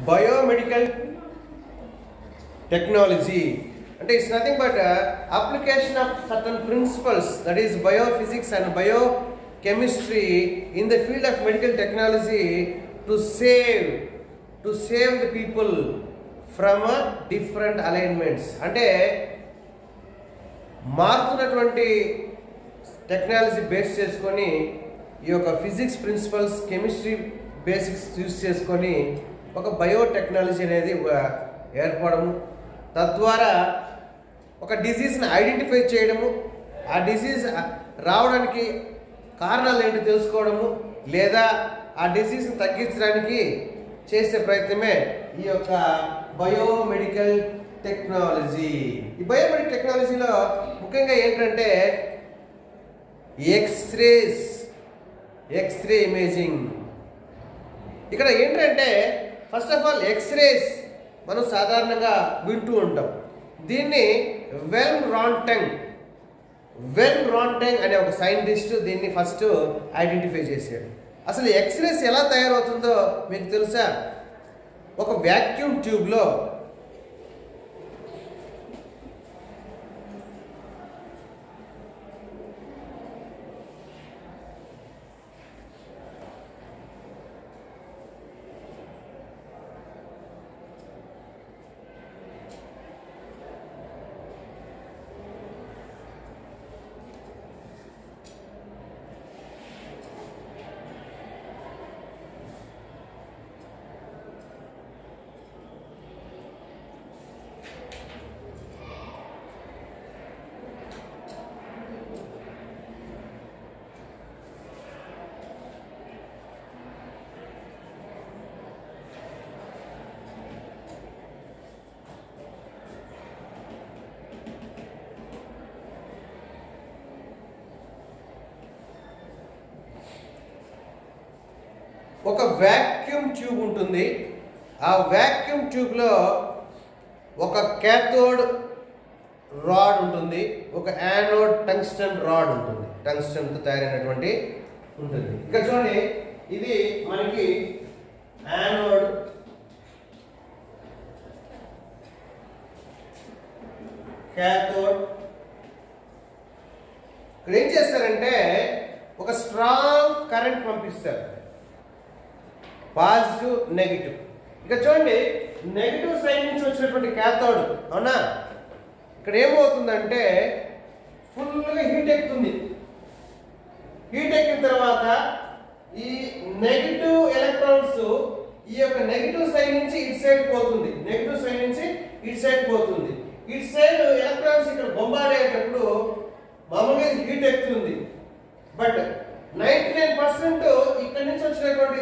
biomedical technology. And it's nothing but application of certain principles, that is biophysics and biochemistry in the field of medical technology to save the people from different alignments. అంటే మారుతున్నటువంటి technology base చేసుకొని ఈ యొక్క physics principles, chemistry basics use చేసుకొని ఒక biotechnology అనేది ఏర్పడము, తద్వారా ఒక డిసీజ్ని identify చేయడము, ఆ డిసీజ్ రావడానికి కారణాలు ఏంటో తెలుసుకోవడము, లేదా ఆ డిసీజ్ని తగ్గించడానికి చేసే ప్రయత్నమే ఈ యొక్క బయోమెడికల్ టెక్నాలజీ. ఈ బయోమెడికల్ టెక్నాలజీలో ముఖ్యంగా ఏంటంటే ఎక్స్రే ఇమేజింగ్. ఇక్కడ ఏంటంటే ఫస్ట్ ఆఫ్ ఆల్ ఎక్స్రేస్ మనం సాధారణంగా వింటూ ఉంటాం. దీన్ని వెల్మ్ రాంటంగ్ అనే ఒక సైంటిస్ట్ దీన్ని ఫస్ట్ ఐడెంటిఫై చేశాడు. అసలు ఎక్స్రేస్ ఎలా తయారవుతుందో మీకు తెలుసా? ఒక వ్యాక్యూమ్ ట్యూబ్లో ఒక వ్యాక్యూమ్ ట్యూబ్ ఉంటుంది. ఆ వ్యాక్యూమ్ ట్యూబ్లో ఒక క్యాథోడ్ రాడ్ ఉంటుంది, ఒక యానోడ్ టంగ్స్టన్ రాడ్ ఉంటుంది, టంగ్స్టన్తో తయారైనటువంటి ఉంటుంది. ఇక్కడ చూడండి, ఇది మనకి యానోడ్, క్యాథోడ్. ఇక్కడ ఏం చేస్తారంటే ఒక స్ట్రాంగ్ కరెంట్ పంపిస్తారు, పాజిటివ్ నెగిటివ్. ఇక చూడండి, నెగిటివ్ సైడ్ నుంచి వచ్చినటువంటి క్యాథోడ్, అవునా, ఇక్కడ ఏమవుతుందంటే ఫుల్గా హీట్ ఎక్కుతుంది. హీట్ ఎక్కిన తర్వాత ఈ నెగిటివ్ ఎలక్ట్రాన్స్ ఈ యొక్క నెగిటివ్ సైడ్ నుంచి ఇటు సైడ్ పోతుంది, నెగిటివ్ సైడ్ నుంచి ఇటు సైడ్ పోతుంది. ఇటు సైడ్ ఎలక్ట్రాన్స్ ఇక్కడ బొంబాడేటప్పుడు మామూలుగా హీట్ ఎక్కుతుంది. బట్ 99% ఇక్కడ నుంచి వచ్చినటువంటి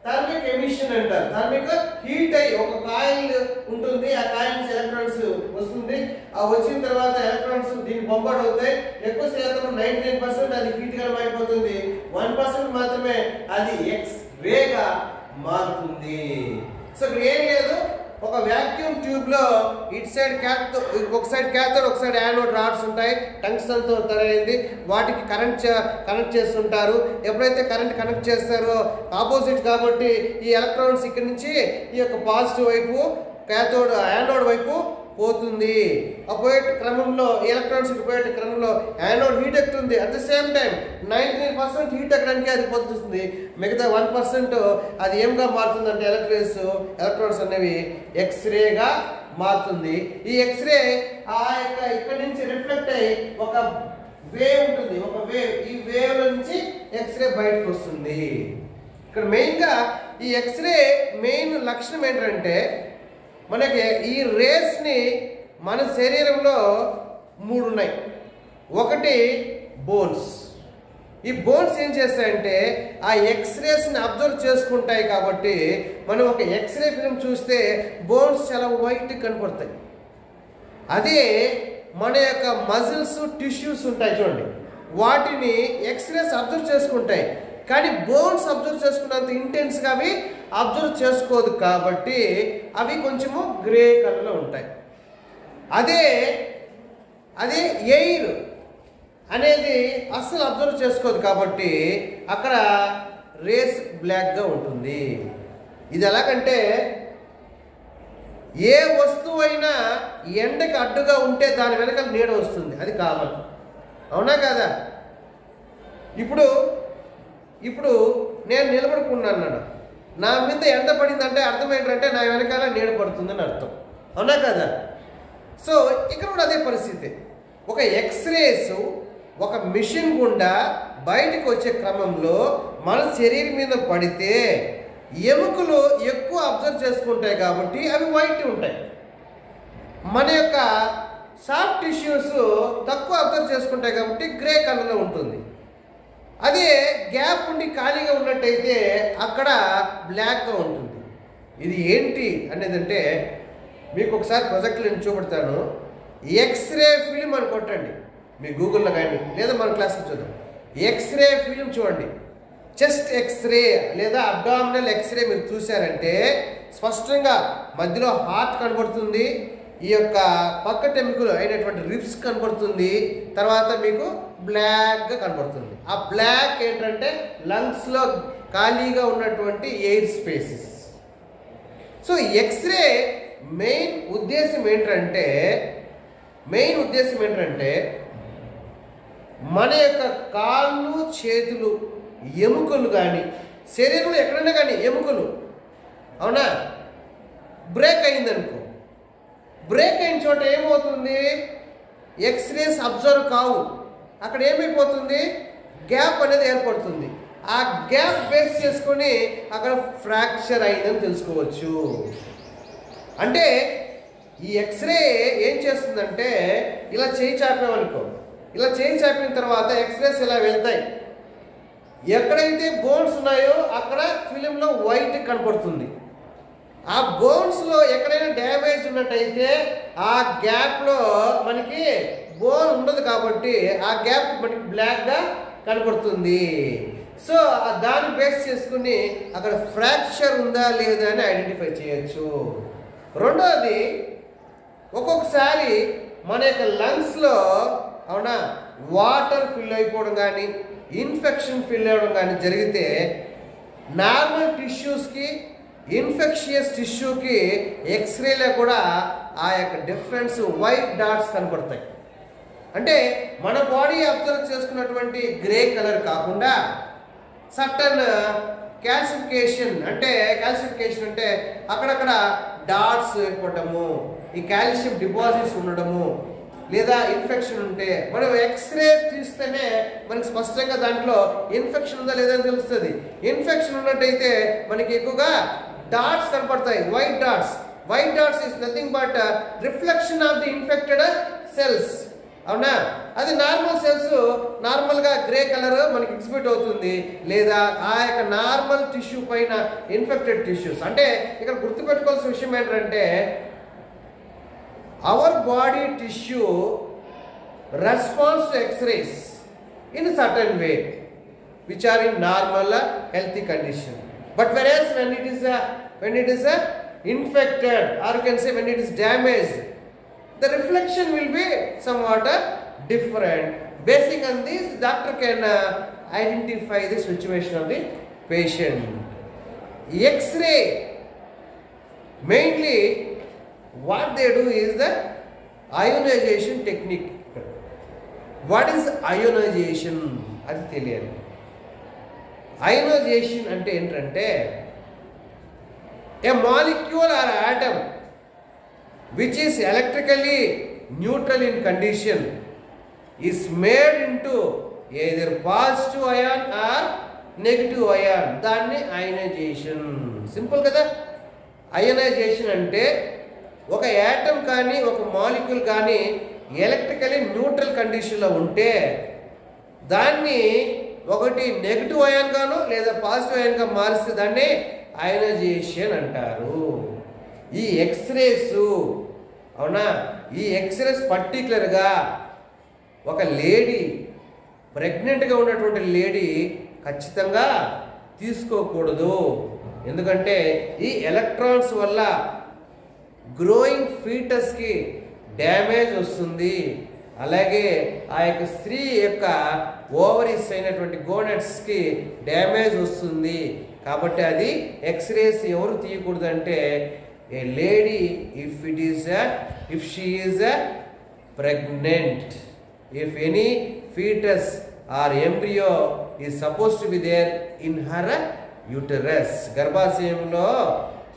థర్మిక్ ఎమిషన్ అంటారు. థర్మిక్ హీట్ అయ్యి ఒక కాయిల్ ఉంటుంది, ఆ కాయిల్ నుంచి ఎలక్ట్రాన్స్ వస్తుంది. ఆ వచ్చిన తర్వాత ఎలక్ట్రాన్స్ దీన్ని బొంబార్డ్ అవుతాయి. ఎక్కువ శాతం 99% అది హీట్ గా మారిపోతుంది. 1% మాత్రమే అది ఎక్స్ రేగా మారుతుంది. సో ఇక్కడ ఏం లేదు, ఒక వ్యాక్యూమ్ ట్యూబ్ లో ఇటు సైడ్ ఒక సైడ్ క్యాథోడ్, ఒక సైడ్ యానోడ్ రాడ్స్ ఉంటాయి, టంగ్స్టన్ తో తయారైంది. వాటికి కనెక్ట్ చేస్తుంటారు. ఎప్పుడైతే కరెంట్ కనెక్ట్ చేస్తారో ఆపోజిట్ కాబట్టి ఈ ఎలక్ట్రాన్స్ ఇక్కడ నుంచి ఈ యొక్క పాజిటివ్ వైపు క్యాథోడ్ యానోడ్ వైపు పోతుంది. ఆ పోయే క్రమంలో ఎలక్ట్రాన్స్ పోయే క్రమంలో యానోడ్ హీట్ ఎక్కుతుంది. At the same time 99% heat ఎక్కడానికి అది పోతుంది. మిగతా 1% అది ఏంగా మారుతుందంటే ఎలక్ట్రాన్స్ అనేవి ఎక్స్రేగా మారుతుంది. ఈ ఎక్స్రే ఆ యొక్క ఇక్కడ నుంచి రిఫ్లెక్ట్ అయ్యి ఒక వేవ్ ఉంటుంది, ఒక వేవ్, ఈ వేవ్ నుంచి ఎక్స్రే బయటకు వస్తుంది. ఇక్కడ మెయిన్గా ఈ ఎక్స్రే మెయిన్ లక్షణం ఏంటంటే మనకి ఈ రేస్ని మన శరీరంలో 3 ఉన్నాయి. ఒకటి బోన్స్. ఈ బోన్స్ ఏం చేస్తాయంటే ఆ ఎక్స్రేస్ని అబ్జర్వ్ చేసుకుంటాయి. కాబట్టి మనం ఒక ఎక్స్రే ఫిల్మ్ చూస్తే బోన్స్ చాలా వైట్ కనపడతాయి. అదే మన యొక్క మజిల్స్, టిష్యూస్ ఉంటాయి చూడండి, వాటిని ఎక్స్రేస్ అబ్జర్వ్ చేసుకుంటాయి. కానీ బోన్స్ అబ్జర్వ్ చేసుకున్నంత ఇంటెన్స్గా అవి అబ్జర్వ్ చేసుకోదు. కాబట్టి అవి కొంచెము గ్రే కలర్లో ఉంటాయి. అదే ఎయిర్ అనేది అస్సలు అబ్జర్వ్ చేసుకోదు. కాబట్టి అక్కడ రేస్ బ్లాక్గా ఉంటుంది. ఇది ఎలాగంటే ఏ వస్తువు అయినా ఎండకి అడ్డుగా ఉంటే దాని వెనకాల నీడ వస్తుంది, అది కామన్. అవునా కాదా? ఇప్పుడు ఇప్పుడు నేను నిలబడుకున్నాను, నా మీద ఎండ పడిందంటే అర్థం ఏంటంటే నా వెనకాల నీడ పడుతుందని అర్థం. అవునా కదా? సో ఇక్కడ కూడా అదే పరిస్థితి. ఒక ఎక్స్రేస్ ఒక మిషన్ గుండా బయటకు వచ్చే క్రమంలో మన శరీరం మీద పడితే ఎముకలు ఎక్కువ అబ్జర్వ్ చేసుకుంటాయి కాబట్టి అవి వైట్ ఉంటాయి. మన యొక్క సాఫ్ట్ టిష్యూస్ తక్కువ అబ్జర్వ్ చేసుకుంటాయి కాబట్టి గ్రే కలర్లో ఉంటుంది. అదే గ్యాప్ ఉండి ఖాళీగా ఉన్నట్టయితే అక్కడ బ్లాక్గా ఉంటుంది. ఇది ఏంటి అనేదంటే మీకు ఒకసారి ప్రొజెక్ట్లో నేను చూపెడతాను. ఎక్స్రే ఫిలిం అని కొట్టండి మీ గూగుల్లో కానీ, లేదా మన క్లాస్లో చూద్దాం. ఎక్స్రే ఫిలిం చూడండి. చెస్ట్ ఎక్స్రే లేదా అబ్డామినల్ ఎక్స్రే మీరు చూశారంటే స్పష్టంగా మధ్యలో హార్ట్ కనబడుతుంది, ఈ యొక్క పక్కటెముకలు అయినటువంటి రిబ్స్ కనబడుతుంది, తర్వాత మీకు బ్లాక్గా కనబడుతుంది. ఆ బ్లాక్ ఏంటంటే లంగ్స్లో ఖాళీగా ఉన్నటువంటి air spaces. So x-ray main ఉద్దేశం ఏంటంటే మన యొక్క కాళ్ళు చేతులు ఎముకలు కానీ శరీరంలో ఎక్కడైనా కానీ ఎముకలు, అవునా, బ్రేక్ అయిందనుకో, బ్రేక్ అయిన చోట ఏమవుతుంది, ఎక్స్రేస్ అబ్జర్వ్ కావు. అక్కడ ఏమైపోతుంది, గ్యాప్ అనేది ఏర్పడుతుంది. ఆ గ్యాప్ బేస్ చేసుకొని అక్కడ ఫ్రాక్చర్ అయిందని తెలుసుకోవచ్చు. అంటే ఈ ఎక్స్రే ఏం చేస్తుందంటే ఇలా చేయి చాపామనుకో, ఇలా చేయి చాపిన తర్వాత ఎక్స్రేస్ ఇలా వెళ్తాయి. ఎక్కడైతే బోన్స్ ఉన్నాయో అక్కడ ఫిలింలో వైట్ కనపడుతుంది. ఆ బోన్స్లో ఎక్కడైనా డ్యామేజ్ ఉన్నట్టయితే ఆ గ్యాప్లో మనకి బోన్ ఉండదు కాబట్టి ఆ గ్యాప్ మనకి బ్లాక్గా కనపడుతుంది. సో దాన్ని బేస్ చేసుకుని అక్కడ ఫ్రాక్చర్ ఉందా లేదా అని ఐడెంటిఫై చేయొచ్చు. రెండోది, ఒక్కొక్కసారి మన యొక్క లంగ్స్లో, అవునా, వాటర్ ఫిల్ అయిపోవడం కానీ ఇన్ఫెక్షన్ ఫిల్ అవ్వడం కానీ జరిగితే నార్మల్ టిష్యూస్కి ఇన్ఫెక్షియస్ టిష్యూకి ఎక్స్రేలో కూడా ఆ యొక్క డిఫరెన్స్ వైట్ డాట్స్ కనపడతాయి. అంటే మన బాడీ అబ్జర్వ్ చేసుకున్నటువంటి గ్రే కలర్ కాకుండా సర్టన్ క్యాల్సిఫికేషన్ అంటే అక్కడక్కడ డాట్స్ ఏర్పడము, ఈ కాల్షియం డిపాజిట్స్ ఉండడము, లేదా ఇన్ఫెక్షన్ ఉంటే మనం ఎక్స్రే తీస్తేనే మనకి స్పష్టంగా దాంట్లో ఇన్ఫెక్షన్ ఉందా లేదా అని తెలుస్తుంది. ఇన్ఫెక్షన్ ఉన్నట్టయితే మనకి ఎక్కువగా డాట్స్ కనపడతాయి, white dots. White dots is nothing but reflection of the infected cells. అవునా? అది నార్మల్ సెల్స్ నార్మల్గా గ్రే కలర్ మనకి ఎగ్జిబిట్ అవుతుంది, లేదా ఆ యొక్క నార్మల్ టిష్యూ పైన ఇన్ఫెక్టెడ్ టిష్యూస్. అంటే ఇక్కడ గుర్తుపెట్టుకోవాల్సిన విషయం ఏంటంటే our body tissue responds to x-rays in a certain way which are in normal healthy condition, but whereas when it is infected, or you can say when it is damaged, the reflection will be somewhat different. Basing on this, doctor can identify the situation of the patient. X-ray mainly what they do is the ionization technique. What is ionization? అది తెలియాలి. Ionisation అంటే ఏంటంటే a molecule or atom which is electrically neutral in condition is made into either positive ion or negative ion. దాన్ని ionisation. Simple కదా. Ionisation అంటే ఒక atom కానీ ఒక మాలిక్యూల్ కానీ ఎలక్ట్రికలీ న్యూట్రల్ కండిషన్లో ఉంటే దాన్ని ఒకటి నెగిటివ్ అయాన్ గాను లేదా పాజిటివ్ అయాన్గా మారిస్తే దాన్ని అయోనైజేషన్ అంటారు. ఈ ఎక్స్రేస్, అవునా, ఈ ఎక్స్రేస్ పర్టికులర్గా ఒక లేడీ, ప్రెగ్నెంట్గా ఉన్నటువంటి లేడీ ఖచ్చితంగా తీసుకోకూడదు. ఎందుకంటే ఈ ఎలక్ట్రాన్స్ వల్ల గ్రోయింగ్ ఫీటస్కి డ్యామేజ్ వస్తుంది. అలాగే ఆ యొక్క స్త్రీ యొక్క ఓవరీస్ అయినటువంటి గోనెట్స్కి డ్యామేజ్ వస్తుంది. కాబట్టి అది ఎక్స్రేస్ ఎవరు తీయకూడదు అంటే a lady if she is pregnant, if any foetus or embryo is suppose to be there in her uterus, గర్భాశయంలో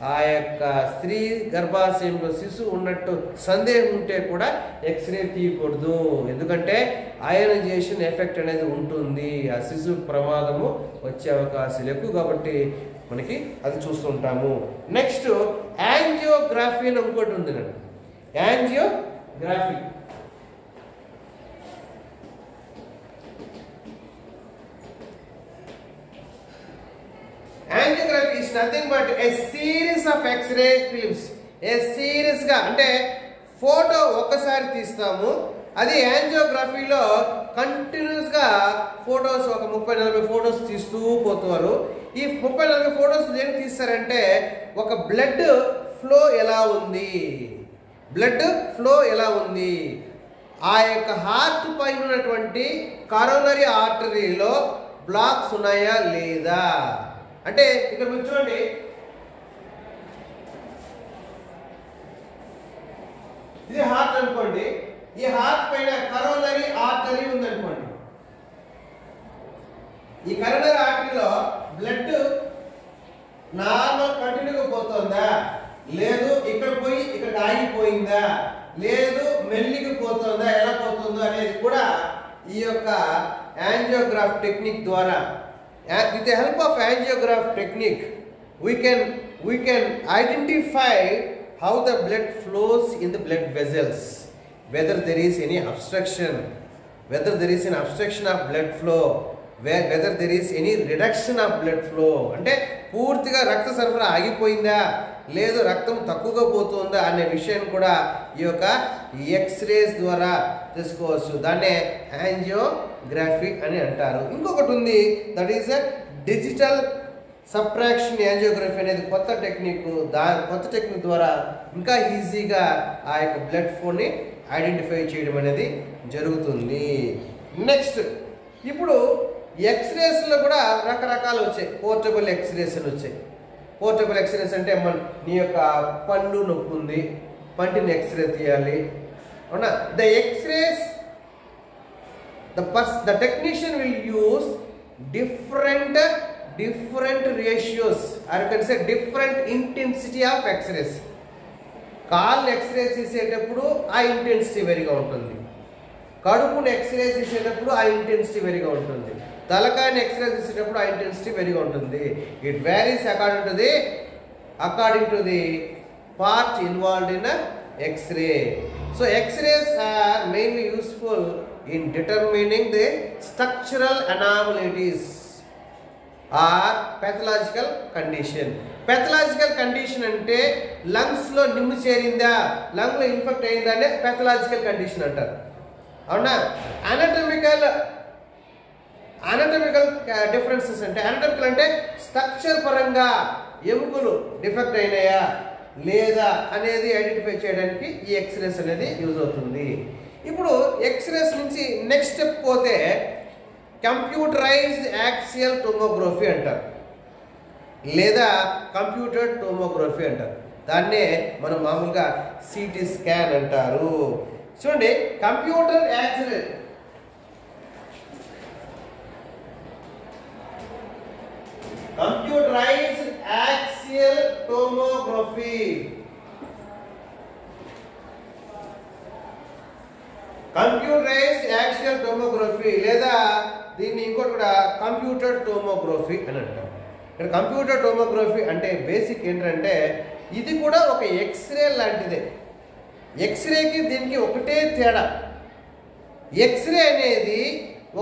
ఆ యొక్క స్త్రీ గర్భాశయంలో శిశువు ఉన్నట్టు సందేహం ఉంటే కూడా ఎక్స్రే తీయకూడదు. ఎందుకంటే అయనైజేషన్ ఎఫెక్ట్ అనేది ఉంటుంది, ఆ శిశువు ప్రమాదము వచ్చే అవకాశాలు ఎక్కువ, కాబట్టి మనకి అది చూస్తుంటాము. నెక్స్ట్ యాంజియోగ్రఫీ అని ఇంకోటి ఉంది. Angiography angiography is nothing but a series of x ray films. A series గా అంటే ఫోటో ఒక్కసారి తీస్తాము, అది యాంజియోగ్రఫీలో కంటిన్యూస్ గా ఫొటోస్ ఒక 30-40 ఫొటోస్ తీస్తూ పోతారు. ఈ 30-40 ఫొటోస్ దేనికి తీస్తారంటే ఒక బ్లడ్ ఫ్లో ఎలా ఉంది, ఆ యొక్క హార్ట్ పైన ఉన్నటువంటి కరోనరీ ఆర్టరీలో బ్లాక్స్ ఉన్నాయా లేదా. అంటే ఇక్కడ మీరు చూడండి, ఇది హార్ట్ అనుకోండి, ఈ హార్ట్ పైన కరోనరీ ఆర్టరీ ఉందనుకోండి, ఈ కరోనరీ ఆర్టరీలో బ్లడ్ నార్మల్ కంటిన్యూగా పోతుందా, లేదు ఇక్కడ పోయి ఇక్కడ ఆగిపోయిందా, లేదు మెల్లిగా పోతుందా, ఎలా పోతుందో అనేది కూడా ఈ యొక్క యాంజియోగ్రాఫ్ టెక్నిక్ ద్వారా, with the help of angiograph technique, we can identify how the blood flows in the blood vessels, whether there is any obstruction, whether there is an obstruction of blood flow, whether there is any reduction of blood flow. అంటే పూర్తిగా రక్త సరఫరా ఆగిపోయిందా, లేదు రక్తం తక్కువగా పోతుందా అనే విషయం కూడా ఈ యొక్క ఎక్స్రేస్ ద్వారా తెలుసుకోవచ్చు. దాన్నే యాంజియోగ్రఫీ అని అంటారు. ఇంకొకటి ఉంది, that is digital subtraction angiography అనేది కొత్త టెక్నిక్. కొత్త టెక్నిక్ ద్వారా ఇంకా ఈజీగా ఆ యొక్క బ్లడ్ ఫ్లోని ఐడెంటిఫై చేయడం అనేది జరుగుతుంది. నెక్స్ట్, ఇప్పుడు ఎక్స్రేస్లో కూడా రకరకాలు వచ్చాయి. పోర్టబుల్ ఎక్స్రేస్ అని వచ్చాయి. పోర్టబుల్ ఎక్స్రేస్ అంటే నీ యొక్క పళ్ళు నొప్పి ఉంది, పంటిని ఎక్స్రే తీయాలి, అవునా. The x-rays the technician will use different ratios, or you can say different intensity of x-rays. కాళ్ళు ఎక్స్రే చేసేటప్పుడు ఆ ఇంటెన్సిటీ వేరుగా ఉంటుంది, కడుపును ఎక్స్రే చేసేటప్పుడు ఆ ఇంటెన్సిటీ వేరుగా ఉంటుంది, తలకాయని ఎక్స్రే చేసేటప్పుడు ఆ ఇంటెన్సిటీ వేరుగా ఉంటుంది. It varies according to the part involved in x-ray. So x-rays are mainly useful in determining the structural anomalies or pathological condition. Pathological condition అంటే లంగ్స్ లో నిమ్ము చేరిందా, లంగ్ లో ఇన్ఫెక్ట్ అయిందా అనే pathological condition అంటారు, అవునా. anatomical డిఫరెన్సెస్ అంటే, anatomical అంటే స్ట్రక్చర్ పరంగా ఎముకలు డిఫెక్ట్ అయినాయా లేదా అనేది ఐడెంటిఫై చేయడానికి ఈ ఎక్స్రేస్ అనేది యూజ్ అవుతుంది. ఇప్పుడు ఎక్స్రేస్ నుంచి నెక్స్ట్ స్టెప్ పోతే కంప్యూటరైజ్డ్ యాక్సియల్ టోమోగ్రఫీ అంటారు, లేదా కంప్యూటర్ టోమోగ్రఫీ అంటారు. దాన్నే మనం మామూలుగా సిటీ స్కాన్ అంటారు. చూడండి, computerised axial tomography. Computerised axial tomography లేదా దీన్ని ఇంకోటి కూడా కంప్యూటర్ టోమోగ్రఫీ అని అంటారు. ఇక్కడ కంప్యూటర్ టోమోగ్రఫీ అంటే బేసిక్ ఏంటంటే ఇది కూడా ఒక ఎక్స్రే లాంటిదే. ఎక్స్రేకి దీనికి ఒకటే తేడా, ఎక్స్రే అనేది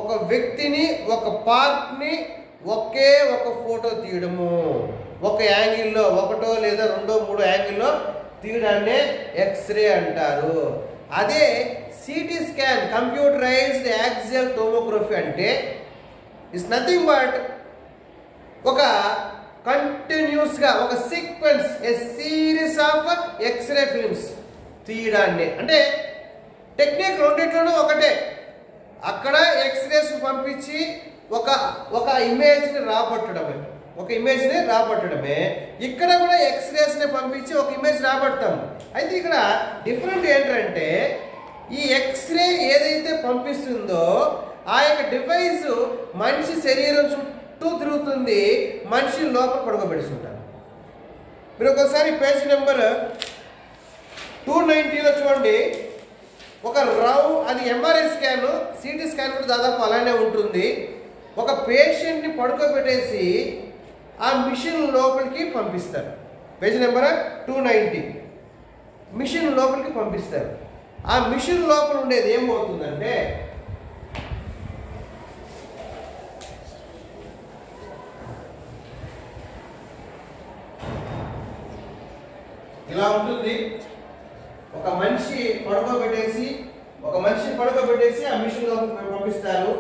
ఒక వ్యక్తిని, ఒక పార్ట్ని ఒకే ఒక ఫోటో తీయడము, ఒక యాంగిల్లో, ఒకటో లేదా రెండో మూడో యాంగిల్లో తీయడాన్నే ఎక్స్రే అంటారు. అదే CT scan, computerised axial tomography అంటే ఇట్స్ నథింగ్ బట్ ఒక కంటిన్యూస్గా ఒక sequence, a series of x ray films తీయడాన్ని. అంటే టెక్నిక్ రెండిట్లోనూ ఒకటే. అక్కడ ఎక్స్రేస్ పంపించి ఒక ఇమేజ్ని రాబట్టడమే, ఒక ఇమేజ్ని రాబట్టడమే. ఇక్కడ కూడా ఎక్స్రేస్ని పంపించి ఒక ఇమేజ్ రాబడతాం. అయితే ఇక్కడ డిఫరెంట్ ఏంటంటే ఈ ఎక్స్రే ఏదైతే పంపిస్తుందో ఆ యొక్క డివైస్ మనిషి శరీరం చుట్టూ తిరుగుతుంది, మనిషి లోపల పడుకోబెడుతుంటారు. మీరు ఒకసారి పేజ్ నెంబర్ 290లో చూడండి. ఒక అది ఎంఆర్ఐ స్కాన్, సిటీ స్కాన్ కూడా దాదాపు అలానే ఉంటుంది. ఒక పేషెంట్ని పడుకోబెట్టేసి ఆ మిషన్ లోపలికి పంపిస్తారు. పేజ్ నెంబర్ 290 మిషన్ లోపలికి పంపిస్తారు. ఆ మిషన్ లోపల ఉండేది ఏమవుతుందంటే ఇలా ఉంటుంది. ఒక మనిషి పడుకోబెట్టేసి ఆ మిషన్ లోపలికి పంపిస్తారు.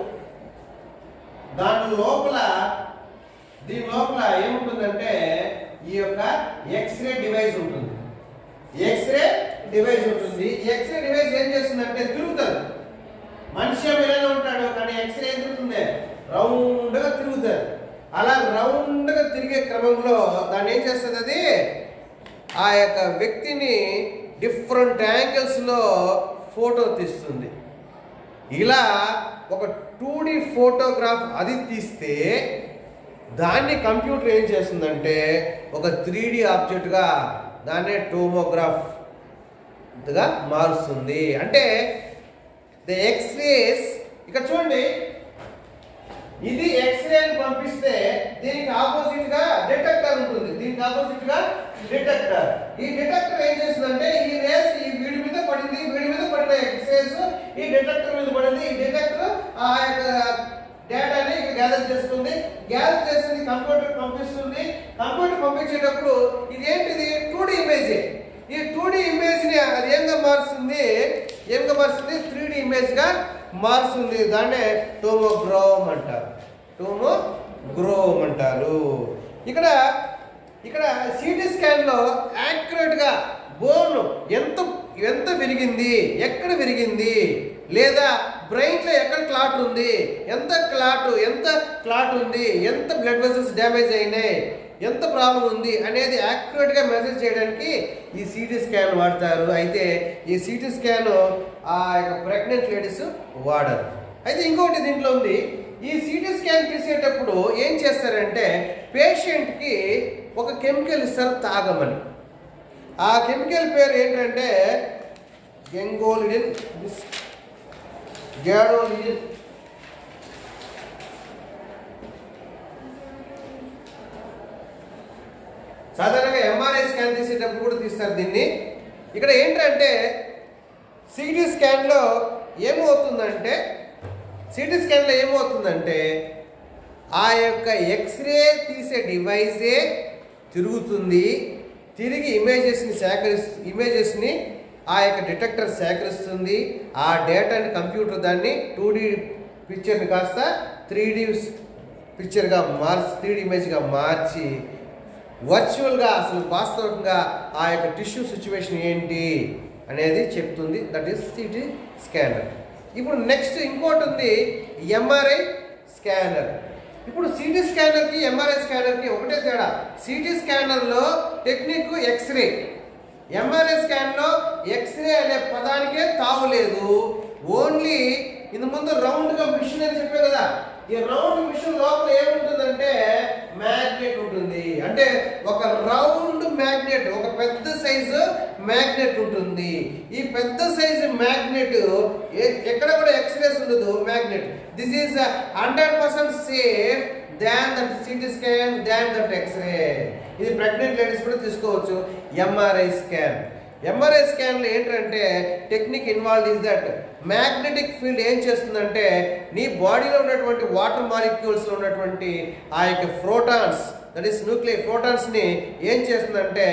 దీని లోపల ఏముంటుందంటే ఈ యొక్క ఎక్స్రే డివైస్ ఉంటుంది. ఎక్స్రే డివైస్ ఏం చేస్తుందంటే తిరుగుతుంది. మనిషి ఇలానే ఉంటాడు, కానీ ఎక్స్రే ఏం తిరుగుతుంది, రౌండ్గా తిరుగుతుంది. అలా రౌండ్గా తిరిగే క్రమంలో దాన్ని ఏం చేస్తుంది, అది ఆ యొక్క వ్యక్తిని డిఫరెంట్ యాంగిల్స్లో ఫోటో తీస్తుంది. ఇలా ఒక 2D ఫోటోగ్రాఫ్ అది తీస్తే దాన్ని కంప్యూటర్ ఏం చేస్తుందంటే ఒక 3D ఆబ్జెక్ట్గా దాన్నే టోమోగ్రాఫ్గా మారుస్తుంది. అంటే ద ఎక్స్రేస్ ఇక్కడ చూడండి, ఇది ఎక్స్రేని పంపిస్తే దీనికి ఆపోజిట్గా డిటెక్టర్ ఉంటుంది. ఈ డిటెక్టర్ ఏం చేస్తుందంటే ఈ రేస్ ఈ వీడి మీద పడిన ఎక్స్రేస్ ఈ డిటెక్టర్ మీద పడింది. ఈ డిటెక్టర్ ఆ యొక్క డేటాని గ్యాదర్ చేస్తుంది. కంప్యూటర్ పంపిస్తుంది. కంప్యూటర్ పంపించేటప్పుడు ఇదేంటిది 2D ఇమేజ్. ఈ 2D ఇమేజ్ని అది ఏంగా మారుస్తుంది 3D ఇమేజ్గా మారుస్తుంది. దాన్నే టోమోగ్రామ్ అంటారు. ఇక్కడ సిటీ స్కాన్లో యాక్యురేట్గా బోన్ ఎంత విరిగింది, ఎక్కడ విరిగింది, లేదా బ్రెయిన్లో ఎక్కడ క్లాట్ ఉంది, ఎంత క్లాట్ ఉంది, ఎంత బ్లడ్ వెసల్స్ డ్యామేజ్ అయినాయి, ఎంత ప్రాబ్లం ఉంది అనేది యాక్యురేట్గా మెజర్ చేయడానికి ఈ సిటీ స్కాన్ వాడతారు. అయితే ఈ సిటీ స్కాన్ ఆ యొక్క ప్రెగ్నెంట్ లేడీస్ వాడరు. అయితే ఇంకొకటి దీంట్లో ఉంది, ఈ సిటీ స్కాన్ తీసేటప్పుడు ఏం చేస్తారంటే పేషెంట్కి ఒక కెమికల్ ఇస్తారు తాగమని. ఆ కెమికల్ పేరు ఏంటంటే గ్యాడోలిన్. సాధారణంగా ఎంఆర్ఐ స్కాన్ తీసేటప్పుడు కూడా తీస్తారు దీన్ని. ఇక్కడ ఏంటంటే సిటీ స్కాన్లో ఏమవుతుందంటే ఆ యొక్క ఎక్స్రే తీసే డివైసే తిరుగుతుంది. తిరిగి ఇమేజెస్ని ఆ యొక్క డిటెక్టర్ సేకరిస్తుంది. ఆ డేటాని కంప్యూటర్ దాన్ని 2D పిక్చర్ని కాస్త 3D పిక్చర్గా 3D ఇమేజ్గా మార్చి వర్చువల్గా అసలు వాస్తవంగా ఆ యొక్క టిష్యూ సిచ్యువేషన్ ఏంటి అనేది చెప్తుంది. That is CT scanner. ఇప్పుడు నెక్స్ట్ ఇంకోటి ఉంది ఎంఆర్ఐ స్కానర్. ఇప్పుడు సిటీ స్కానర్కి ఎంఆర్ఐ స్కానర్కి ఒకటే తేడా. సిటీ స్కానర్లో టెక్నిక్ ఎక్స్రే, ఎంఆర్ఐ స్కాన్లో ఎక్స్రే అనే పదానికే తావులేదు. ఓన్లీ ఇంత ముందు రౌండ్గా మిషన్ అని చెప్పే కదా, ఈ రౌండ్ మిషన్ లోపల ఏముంటుందంటే మ్యాగ్నెట్ ఉంటుంది. అంటే ఒక రౌండ్ మ్యాగ్నెట్, ఒక పెద్ద సైజు మ్యాగ్నెట్ ఉంటుంది. ఈ పెద్ద సైజు మ్యాగ్నెట్ ఎక్కడ కూడా ఎక్స్రేస్ ఉండదు. Magnet this is 100% safe than that CT scan, than that x-ray. ఇది ప్రెగ్నెంట్ లేడీస్ కూడా తీసుకోవచ్చు. ఎంఆర్ఐ స్కాన్లో ఏంటంటే technique involve is that magnetic field ఏం చేస్తుందంటే నీ బాడీలో ఉన్నటువంటి వాటర్ మాలిక్యూల్స్లో ఉన్నటువంటి ఆ యొక్క ప్రోటాన్స్, దట్ ఈస్ న్యూక్లియర్ ప్రోటాన్స్ని ఏం చేస్తుందంటే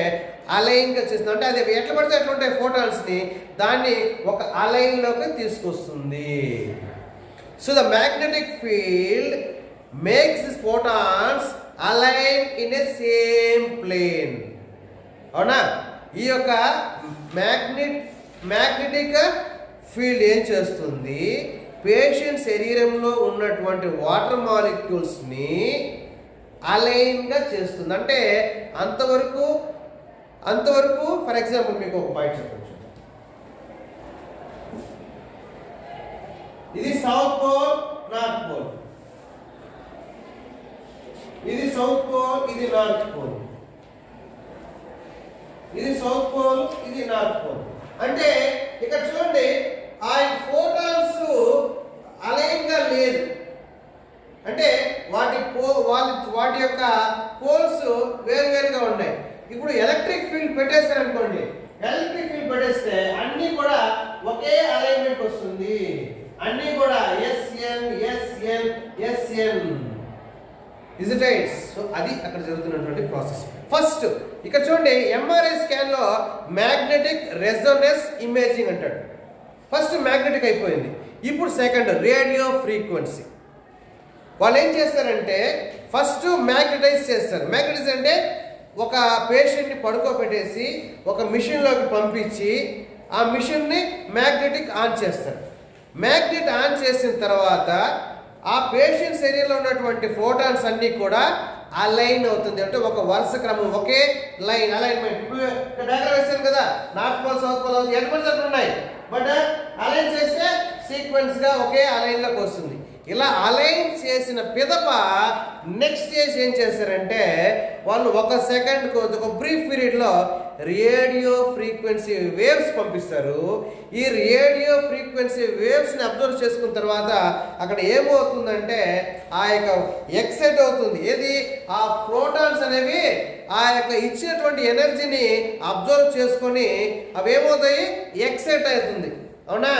అలైన్గా చేస్తుంది. అంటే అది ఎట్లా పడితే ఎట్లా ఉంటాయి ప్రోటాన్స్ని, దాన్ని ఒక అలైన్లోకి తీసుకొస్తుంది. So the magnetic field makes this protons align in a same plane. అవునా? ఈ యొక్క మ్యాగ్నెటిక్ ఫీల్డ్ ఏం చేస్తుంది, పేషెంట్ శరీరంలో ఉన్నటువంటి వాటర్ మాలిక్యూల్స్ని అలైన్గా చేస్తుంది. అంటే అంతవరకు ఫర్ ఎగ్జాంపుల్ మీకు ఒక పాయింట్ చెప్పచ్చు. ఇది సౌత్ పోల్, నార్త్ పోల్. ఇది సౌత్ పోల్, ఇది నార్త్ పోల్. ఇది సౌత్ పోల్, ఇది నార్త్ పోల్. అంటే ఇక్కడ చూడండి, ఆ ఫోటాన్స్ అలైన్ గా లేదు. అంటే వాటి యొక్క పోల్స్ వేరువేరుగా ఉన్నాయి. ఇప్పుడు ఎలక్ట్రిక్ ఫీల్డ్ పెట్టేస్తారు అనుకోండి, ఎలక్ట్రిక్ ఫీల్డ్ పెట్టేస్తే అన్ని కూడా ఒకే అలైన్మెంట్ వస్తుంది. అన్ని కూడా SN SN SN. Is it right? So అది అక్కడ జరుగుతున్నటువంటి ప్రాసెస్. ఫస్ట్ ఇక్కడ చూడండి, ఎంఆర్ఐ స్కాన్ లో మ్యాగ్నెటిక్ రెజోనెన్స్ ఇమేజింగ్ అంటాడు. ఫస్ట్ మ్యాగ్నెటిక్ అయిపోయింది. ఇప్పుడు సెకండ్ రేడియో ఫ్రీక్వెన్సీ. వాళ్ళు ఏం చేస్తారంటే ఫస్ట్ మ్యాగ్నెటైజ్ చేస్తారు. మ్యాగ్నెటైజ్ అంటే ఒక పేషెంట్ని పడుకోబెట్టేసి ఒక మిషన్లోకి పంపించి ఆ మిషన్ని మ్యాగ్నెటిక్ ఆన్ చేస్తారు. మ్యాగ్నెట్ ఆన్ చేసిన తర్వాత ఆ పేషెంట్ శరీరంలో ఉన్నటువంటి ఫోటాన్స్ అన్నీ కూడా అలైన్ అవుతుంది. అంటే ఒక వరుస క్రమం, ఒకే లైన్ అలైన్మెంట్. ఇప్పుడు డయాగ్రామ్ వేసాను కదా, నార్త్ పోల్ సౌత్ పోల్ ఎటువంటి ఉన్నాయి, బట్ అలైన్ చేస్తే సీక్వెన్స్ గా ఒకే అలైన్ లోకి వస్తుంది. ఇలా అలైన్ చేసిన పిదప నెక్స్ట్ స్టేజ్ ఏం చేశారంటే వాళ్ళు ఒక సెకండ్ ఒక బ్రీఫ్ పీరియడ్ లో రేడియో ఫ్రీక్వెన్సీ వేవ్స్ పంపిస్తారు. ఈ రేడియో ఫ్రీక్వెన్సీ వేవ్స్ ని అబ్జర్వ్ చేసుకున్న తర్వాత అక్కడ ఏమవుతుందంటే ఆ యొక్క ఎక్సైట్ అవుతుంది. ఏది? ఆ ప్రోటాన్స్ అనేవి ఆ యొక్క ఇచ్చినటువంటి ఎనర్జీని అబ్జర్వ్ చేసుకొని అవి ఏమవుతాయి? ఎక్సైట్ అవుతుంది. అవునా?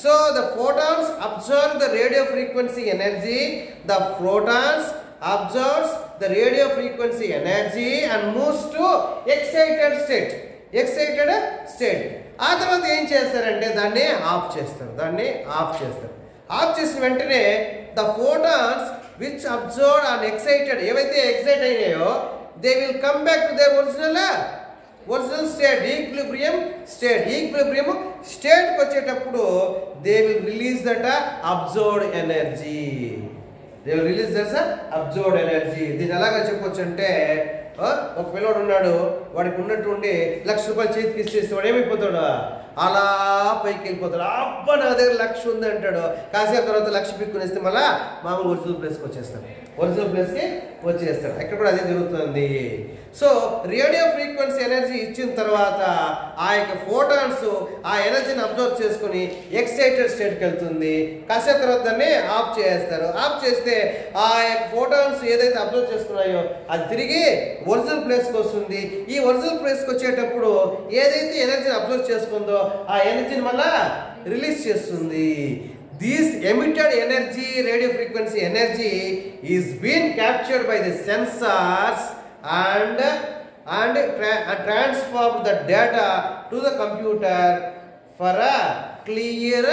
So the photons absorb the radio frequency energy. The protons absorbs the radio frequency energy and moves to excited state. ఆ తర్వాత ఏం చేస్తారంటే దాన్ని ఆఫ్ చేస్తారు. ఆఫ్ చేసిన వెంటనే the photons which absorb and excited, ఏవైతే ఎక్సైట్ అయినాయో they will come back to their original state, equilibrium state వచ్చేటప్పుడు they will release that absorbed energy. దీన్ని ఎలాగా చెప్పొచ్చు అంటే ఒక పిల్లవాడు ఉన్నాడు, వాడికి ఉన్నటువంటి ₹1,00,000 చేతికి ఇచ్చేస్తే వాడు ఏమైపోతాడు? అలా పైకి వెళ్ళిపోతాడు. అబ్బా నా దగ్గర 1,00,000 ఉంది అంటాడు. కాసేపు తర్వాత 1,00,000 పిక్కునేస్తే మళ్ళా మామూలు ఒరిజినల్ ప్లేస్కి వచ్చేస్తాడు. ఇక్కడ కూడా అదే జరుగుతుంది. సో రేడియో ఫ్రీక్వెన్సీ ఎనర్జీ ఇచ్చిన తర్వాత ఆ యొక్క ఫోటాన్స్ ఆ ఎనర్జీని అబ్జర్వ్ చేసుకుని ఎక్సైటెడ్ స్టేట్కి వెళ్తుంది. కాసేపు తర్వాత దాన్ని ఆఫ్ చేస్తారు. ఆఫ్ చేస్తే ఆ యొక్క ఫోటాన్స్ ఏదైతే అబ్జర్వ్ చేసుకున్నాయో అది తిరిగి ఒరిజినల్ ప్లేస్కి వస్తుంది. ఈ ఒరిజినల్ ప్లేస్కి వచ్చేటప్పుడు ఏదైతే ఎనర్జీని అబ్జర్వ్ చేసుకుందో ఆ ఎనర్జీని మళ్ళా రిలీజ్ చేస్తుంది. This emitted energy, radio frequency energy, is being captured by the sensors and transformed the data to the computer for a clear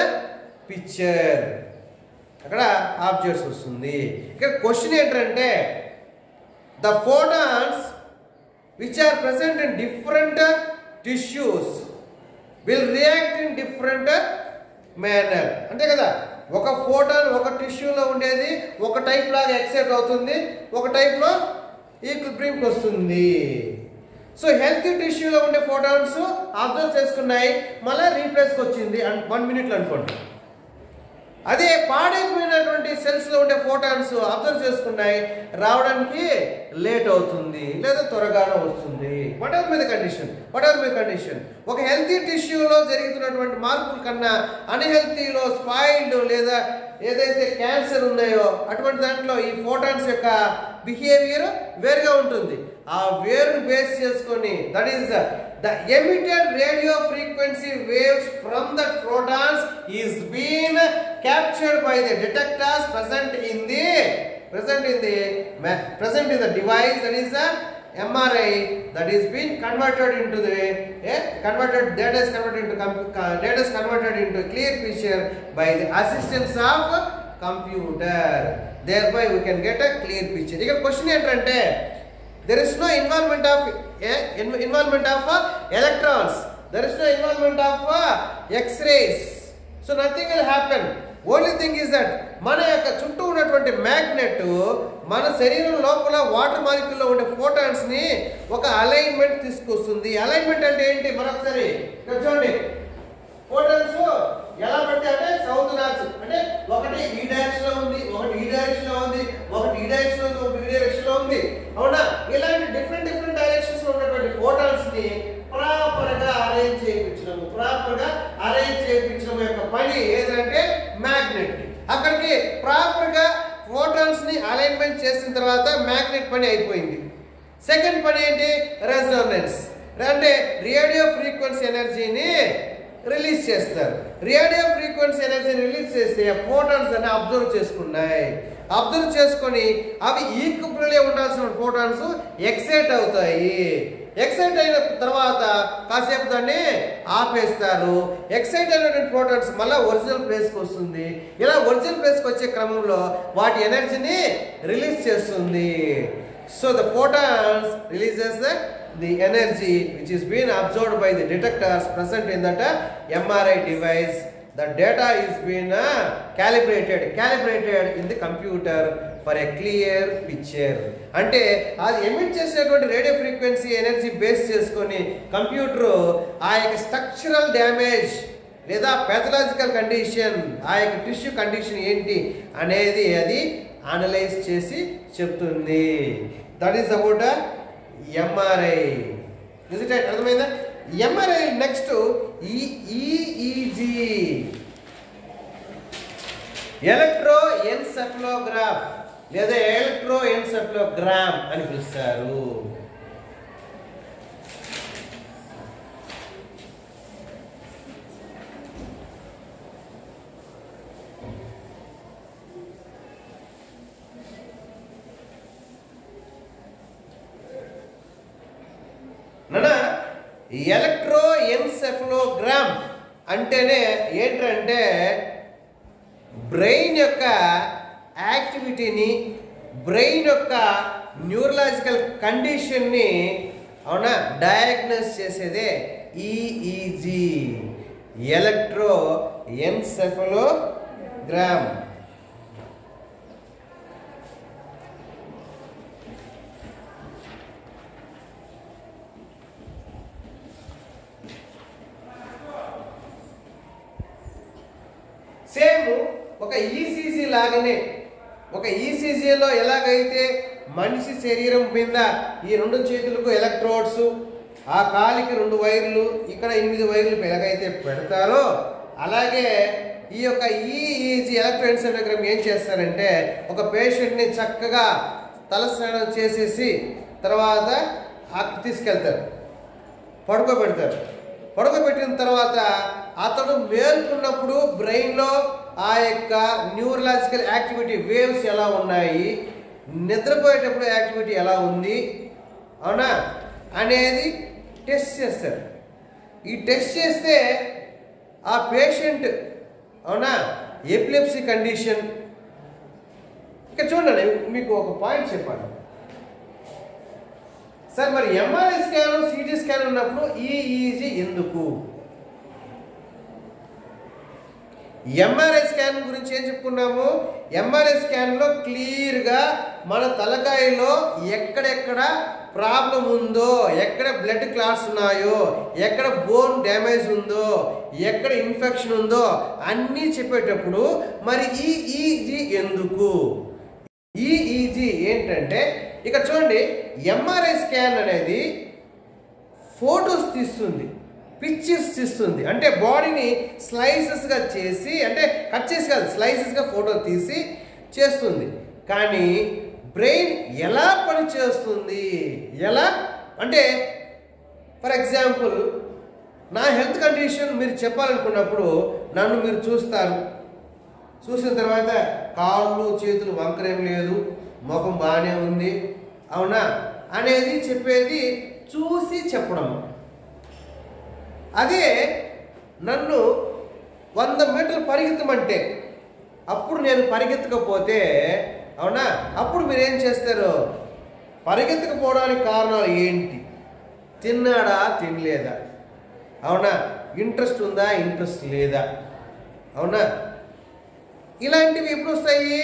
picture. అక్కడ ఆబ్జెక్ట్స్ వస్తుంది. ఇక్కడ క్వశ్చన్ ఏంటంటే the photons which are present in different tissues will react in different manner. అంతే కదా, ఒక photon ఒక టిష్యూలో ఉండేది ఒక టైప్ లాగా ఎక్సైట్ అవుతుంది, ఒక టైప్లో ఈక్విలిబ్రియంకి వస్తుంది. సో హెల్తీ టిష్యూలో ఉండే ఫోటాన్స్ అబ్జర్వ్ చేసుకున్నాయి, మళ్ళీ రీప్లేస్కి వచ్చింది 1 minute అనుకోండి. అదే పాడైపోయినటువంటి సెల్స్లో ఉండే ఫోటాన్స్ అబ్జర్వ్ చేసుకున్నాయి, రావడానికి లేట్ అవుతుంది లేదా త్వరగానే వస్తుంది. What ever my condition. ఒక హెల్తీ టిష్యూలో జరుగుతున్నటువంటి మార్పుల కన్నా అన్హెల్తీలో స్పాయిల్డ్ లేదా ఏదైతే క్యాన్సర్ ఉన్నాయో అటువంటి దాంట్లో ఈ ఫోటాన్స్ యొక్క బిహేవియర్ వేరుగా ఉంటుంది. ఆ వేరును బేస్ చేసుకొని that is the emitted radio frequency waves from the photons is being captured by the detectors present in the device, that is the MRI, that is being converted into data is converted into clear picture by the assistance of computer. Thereby we can get a clear picture. Here question ఏంటంటే there is no involvement of electrons, there is no involvement of X-rays, so nothing will happen. Only thing is that మన యొక్క చుట్టూ ఉన్నటువంటి magnet మన శరీరం లోపల water మాలిక్యూల్లో ఉండే ఫోటాన్స్ని ఒక అలైన్మెంట్ తీసుకొస్తుంది. అలైన్మెంట్ అంటే ఏంటి? మరొకసారి చూడండి, ఫోటాన్స్ ఎలా పడితే అంటే సౌత్ నార్త్, అంటే ఒకటి ఈ డైరెక్షన్ లో ఉంది, ఒకటి ఈ డైరెక్షన్ లో ఉంది, ఒకటి ఈ డైరెక్షన్ లో ఉంది, ఒకటి ఈ డైరెక్షన్ లో ఉంది. అవునా? ఇలాంటి డిఫరెంట్ డైరెక్షన్స్ లో ఉన్నటువంటి ఫోటాన్స్ ని ప్రాపర్ గా అరేంజ్ చేయించడం యొక్క పని ఏదంటే మ్యాగ్నెట్. అక్కడికి ప్రాపర్ గా ఫోటాన్స్ ని అలైన్మెంట్ చేసిన తర్వాత మ్యాగ్నెట్ పని అయిపోయింది. సెకండ్ పని ఏంటి? రెజోనెన్స్. అంటే రేడియో ఫ్రీక్వెన్సీ ఎనర్జీని రిలీజ్ చేస్తారు. రేడియో ఫ్రీక్వెన్సీ ఎనర్జీని రిలీజ్ చేస్తే ఫోటాన్స్ అన్ని అబ్జర్వ్ చేసుకున్నాయి. అబ్జర్వ్ చేసుకొని అవి ఈక్వల్ ఉండాల్సిన ఫోటాన్స్ ఎక్సైట్ అవుతాయి. ఎక్సైట్ అయిన తర్వాత కాసేపు దాన్ని ఆపేస్తారు. ఎక్సైట్ అయినటువంటి ఫోటాన్స్ మళ్ళీ ఒరిజినల్ ప్లేస్కి వస్తుంది. ఇలా ఒరిజినల్ ప్లేస్కి వచ్చే క్రమంలో వాటి ఎనర్జీని రిలీజ్ చేస్తుంది. So the photons releases the energy which is being absorbed by the detectors present in that MRI device. The data is being calibrated in the computer for a clear picture. అంటే అది emit చేసేటువంటి radio frequency energy base చేసుకొని computer ఆ యొక్క structural damage లేదా pathological condition, ఆ యొక్క tissue condition ఏంటి అనేది అది అనలైజ్ చేసి చెప్తుంది. That is about MRI. అర్థమైందా? ఎంఆర్ఐ నెక్స్ట్ ఈఈజీ, ఎలక్ట్రో ఎన్సెఫలోగ్రాఫ్ లేదా ఎలక్ట్రో ఎన్సెఫలోగ్రామ్ అని పిలుస్తారు. ఎలక్ట్రో ఎన్సెఫలోగ్రామ్ అంటేనే ఏంటంటే బ్రెయిన్ యొక్క యాక్టివిటీని, బ్రెయిన్ యొక్క న్యూరలాజికల్ కండిషన్ని అవునా డయాగ్నోస్ చేసేదే ఈఈజీ, ఎలక్ట్రో ఎన్సెఫలోగ్రామ్. సేమ్ ఒక ఈసీజీ లాగానే, ఒక ఈసీజీలో ఎలాగైతే మనిషి శరీరం మీద ఈ 2 చేతులకు ఎలక్ట్రోడ్స్, ఆ కాలికి 2 వైర్లు, ఇక్కడ 8 వైర్లు ఎలాగైతే పెడతారో అలాగే ఈ యొక్క ఈఈజీ ఎలక్ట్రోఎన్సెఫలోగ్రామ్ ఏం చేస్తారంటే ఒక పేషెంట్ని చక్కగా తలస్నానం చేసేసి తర్వాత తీసుకెళ్తారు, పడుకోబెడతారు. పడుకోబెట్టిన తర్వాత అతడు మేల్కొన్నప్పుడు బ్రెయిన్లో ఆ యొక్క న్యూరలాజికల్ యాక్టివిటీ వేవ్స్ ఎలా ఉన్నాయి, నిద్రపోయేటప్పుడు యాక్టివిటీ ఎలా ఉంది అవునా అనేది టెస్ట్ చేస్తారు. ఈ టెస్ట్ చేస్తే ఆ పేషెంట్ అవునా ఎపిలెప్సీ కండిషన్. ఇక్కడ చూడండి, మీకు ఒక పాయింట్ చెప్పాలి సార్. మరి ఎంఆర్ఐ స్కాన్, సిటీ స్కాన్ ఉన్నప్పుడు ఈఈజీ ఎందుకు? ఎంఆర్ఐ స్కాన్ గురించి ఏం చెప్పుకున్నాము? ఎంఆర్ఐ స్కాన్లో క్లియర్గా మన తలకాయలో ఎక్కడెక్కడ ప్రాబ్లం ఉందో, ఎక్కడ బ్లడ్ క్లాట్స్ ఉన్నాయో, ఎక్కడ బోన్ డ్యామేజ్ ఉందో, ఎక్కడ ఇన్ఫెక్షన్ ఉందో అన్నీ చెప్పేటప్పుడు మరి ఈఈజీ ఎందుకు? ఈఈజీ ఏంటంటే ఇక్కడ చూడండి, ఎంఆర్ఐ స్కాన్ అనేది ఫోటోస్ తీస్తుంది, పిక్చర్స్ తీస్తుంది. అంటే బాడీని స్లైసెస్గా చేసి, అంటే కట్ చేసి కాదు, స్లైసెస్గా ఫోటో తీసి చేస్తుంది. కానీ బ్రెయిన్ ఎలా పనిచేస్తుంది, ఎలా అంటే ఫర్ ఎగ్జాంపుల్ నా హెల్త్ కండిషన్ మీరు చెప్పాలనుకున్నప్పుడు నన్ను మీరు చూస్తారు. చూసిన తర్వాత కాళ్ళు చేతులు వంకరేం లేదు, ముఖం బాగానే ఉంది అవునా అనేది చెప్పేది చూసి చెప్పడం. అదే నన్ను 100 మీటర్లు పరిగెత్తమంటే అప్పుడు నేను పరిగెత్తకపోతే అవునా, అప్పుడు మీరేం చేస్తారు? పరిగెత్తకపోవడానికి కారణాలు ఏంటి? తిన్నాడా, తినలేదా, అవునా, ఇంట్రెస్ట్ ఉందా, ఇంట్రెస్ట్ లేదా, అవునా, ఇలాంటివి ఎప్పుడు వస్తాయి?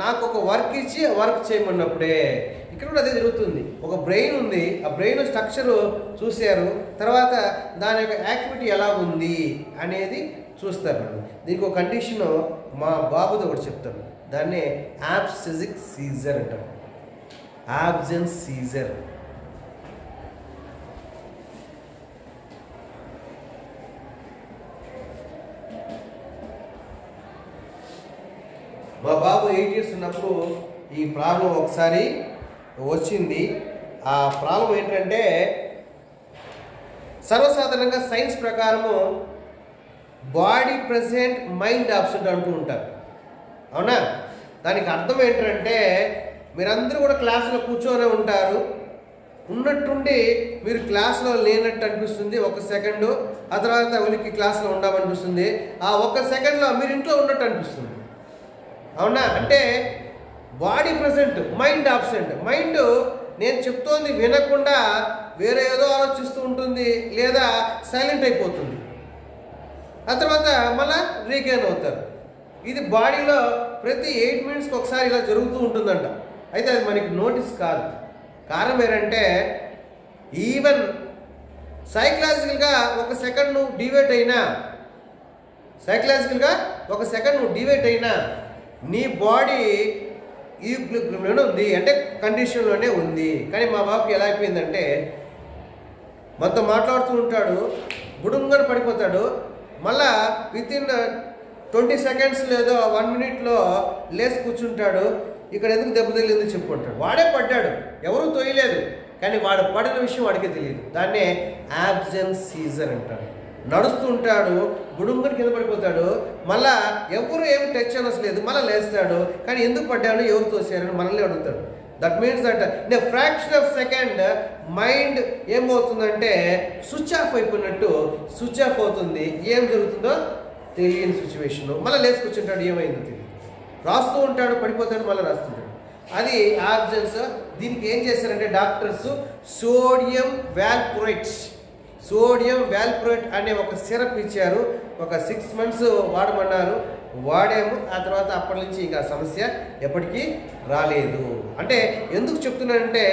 నాకు ఒక వర్క్ ఇచ్చి వర్క్ చేయమన్నప్పుడే ఇక్కడ కూడా అదే జరుగుతుంది. ఒక బ్రెయిన్ ఉంది, ఆ బ్రెయిన్ స్ట్రక్చరు చూశారు, తర్వాత దాని యొక్క యాక్టివిటీ ఎలా ఉంది అనేది చూస్తారు. దీనికి ఒక కండిషన్ మా బాబుతో ఒకటి చెప్తాను, దాన్ని యాబ్సెసిక్ సీజర్ అంటారు. Absence seizure. మా బాబు 8 years ఉన్నప్పుడు ఈ ప్రాబ్లం ఒకసారి వచ్చింది. ఆ ప్రాబ్లం ఏంటంటే సర్వసాధారణంగా సైన్స్ ప్రకారము బాడీ ప్రెసెంట్ మైండ్ అబ్సెంట్ అంటూ ఉంటారు, అవునా? దానికి అర్థం ఏంటంటే మీరందరూ కూడా క్లాసులో కూర్చొని ఉంటారు, ఉన్నట్టుండి మీరు క్లాస్లో లేనట్టు అనిపిస్తుంది 1 సెకండ్, ఆ తర్వాత ఉనికి క్లాస్లో ఉండామనిపిస్తుంది, ఆ 1 సెకండ్లో మీరు ఇంట్లో ఉన్నట్టు అనిపిస్తుంది, అవునా? అంటే body present, mind absent. Mind నేను చెప్తోంది వినకుండా వేరే ఏదో ఆలోచిస్తూ ఉంటుంది, లేదా సైలెంట్ అయిపోతుంది, ఆ తర్వాత మళ్ళీ రీగెయిన్ అవుతారు. ఇది బాడీలో ప్రతి 8 minutesకి ఒకసారి ఇలా జరుగుతూ ఉంటుందంట. అయితే అది మనకి నోటీస్ కాదు. కారణం ఏంటంటే ఈవెన్ సైకలాజికల్గా 1 సెకండ్ నువ్వు డివేట్ అయినా, సైకలాజికల్గా 1 సెకండ్ నువ్వు డివేట్ అయినా నీ బాడీ ఈక్విలిబ్రియంలోనే ఉంది, అంటే కండిషన్లోనే ఉంది. కానీ మా బాబుకి ఎలా అయిపోయిందంటే మనతో మాట్లాడుతూ ఉంటాడు, బుడుంగని పడిపోతాడు, మళ్ళా వితిన్ 20 seconds లేదో 1 minute లేచి కూర్చుంటాడు. ఇక్కడ ఎందుకు దెబ్బ తగిలింది చెప్పుకుంటాడు. వాడే పడ్డాడు, ఎవరూ తోయలేదు, కానీ వాడు పడిన విషయం వాడికే తెలియదు. దాన్నే యాబ్సెన్స్ సీజర్ అంటాడు. నడుస్తూ ఉంటాడు, గుడుంగుని కింద పడిపోతాడు, మళ్ళా ఎవరు ఏమి టచ్ అనసలేదు, మళ్ళీ లేస్తాడు, కానీ ఎందుకు పడ్డాడు, ఎవరు తోసారని మనల్ని అడుగుతాడు. That means that in a fraction of second mind ఏమవుతుందంటే స్విచ్ ఆఫ్ అయిపోయినట్టు స్విచ్ ఆఫ్ అవుతుంది. ఏం జరుగుతుందో తెలియని సిచ్యువేషన్. మళ్ళీ లేచి కూర్చుంటాడు, ఏమైందో తెలియదు, రాస్తూ ఉంటాడు, పడిపోతాడు, మళ్ళీ రాస్తుంటాడు. అది యాబ్సెన్స్. దీనికి ఏం చేశారంటే డాక్టర్స్ సోడియం వాల్ప్రోరేట్ అనే ఒక సిరప్ ఇచ్చారు. ఒక 6 months వాడమన్నారు, వాడాము. ఆ తర్వాత అప్పటి నుంచి ఇంకా సమస్య ఎప్పటికీ రాలేదు. అంటే ఎందుకు చెప్తున్నానంటే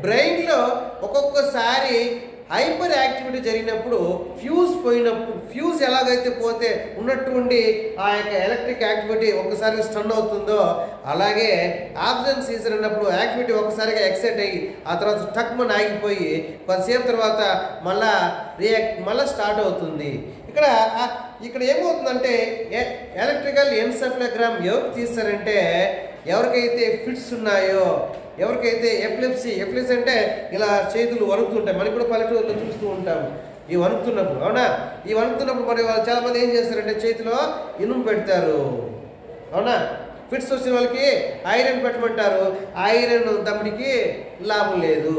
బ్రెయిన్లో ఒక్కొక్కసారి హైపర్ యాక్టివిటీ జరిగినప్పుడు ఫ్యూజ్ పోయినప్పుడు, ఫ్యూజ్ ఎలాగైతే పోతే ఉన్నట్టుండి ఆ యొక్క ఎలక్ట్రిక్ యాక్టివిటీ ఒక్కసారిగా స్టన్ అవుతుందో, అలాగే యాబ్సెన్స్ సీజర్ అన్నప్పుడు యాక్టివిటీ ఒక్కసారిగా ఎక్సైట్ అయ్యి ఆ తర్వాత టక్మన్ ఆగిపోయి కొంతసేపు తర్వాత మళ్ళీ స్టార్ట్ అవుతుంది. ఇక్కడ ఏమవుతుందంటే ఎలక్ట్రికల్ ఎన్సెఫలోగ్రామ్ ఎవరికి తీస్తారంటే ఎవరికైతే ఫిట్స్ ఉన్నాయో, ఎవరికైతే ఎపిలెప్సీ అంటే ఇలా చేతులు వణుకుతుంటాయి, మనకి కూడా పల్లెటూరులో చూస్తూ ఉంటాము ఈ వణుకుతున్నప్పుడు, అవునా? ఈ వణుకుతున్నప్పుడు మరి వాళ్ళు చాలామంది ఏం చేస్తారంటే చేతిలో ఇనుము పెడతారు, అవునా? ఫిట్స్ వచ్చిన వాళ్ళకి ఐరన్ పెట్టమంటారు, ఐరన్ దమ్ముడికి లాభం లేదు.